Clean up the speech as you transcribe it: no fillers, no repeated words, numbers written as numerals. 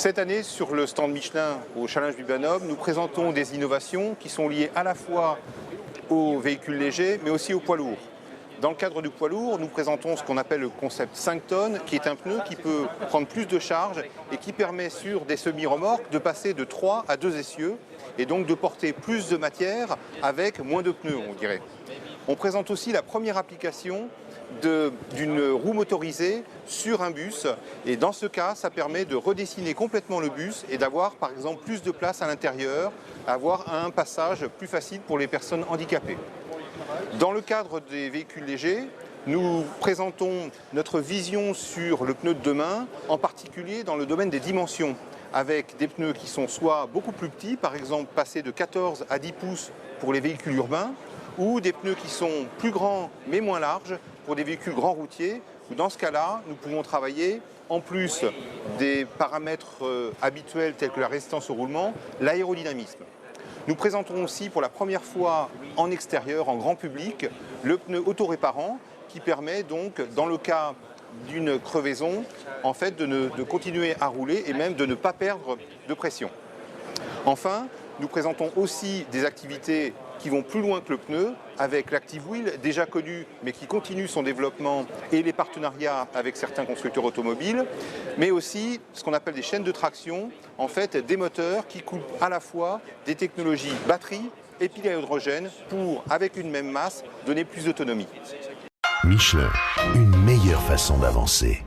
Cette année, sur le stand Michelin au Challenge du Banhomme, nous présentons des innovations qui sont liées à la fois aux véhicules légers, mais aussi aux poids lourds. Dans le cadre du poids lourd, nous présentons ce qu'on appelle le concept 5 tonnes, qui est un pneu qui peut prendre plus de charge et qui permet sur des semi-remorques de passer de 3 à 2 essieux et donc de porter plus de matière avec moins de pneus, on dirait. On présente aussi la première application d'une roue motorisée sur un bus, et dans ce cas, ça permet de redessiner complètement le bus et d'avoir par exemple plus de place à l'intérieur, avoir un passage plus facile pour les personnes handicapées. Dans le cadre des véhicules légers, nous présentons notre vision sur le pneu de demain, en particulier dans le domaine des dimensions, avec des pneus qui sont soit beaucoup plus petits, par exemple passer de 14 à 10 pouces pour les véhicules urbains, ou des pneus qui sont plus grands mais moins larges pour des véhicules grands routiers, où dans ce cas-là, nous pouvons travailler, en plus des paramètres habituels tels que la résistance au roulement, l'aérodynamisme. Nous présentons aussi pour la première fois en extérieur, en grand public, le pneu autoréparant qui permet donc, dans le cas d'une crevaison, en fait, de continuer à rouler et même de ne pas perdre de pression. Enfin, nous présentons aussi des activités qui vont plus loin que le pneu, avec l'Active Wheel, déjà connu, mais qui continue son développement et les partenariats avec certains constructeurs automobiles, mais aussi ce qu'on appelle des chaînes de traction, en fait des moteurs qui coupent à la fois des technologies batterie et piles à hydrogène pour, avec une même masse, donner plus d'autonomie. Michelin, une meilleure façon d'avancer.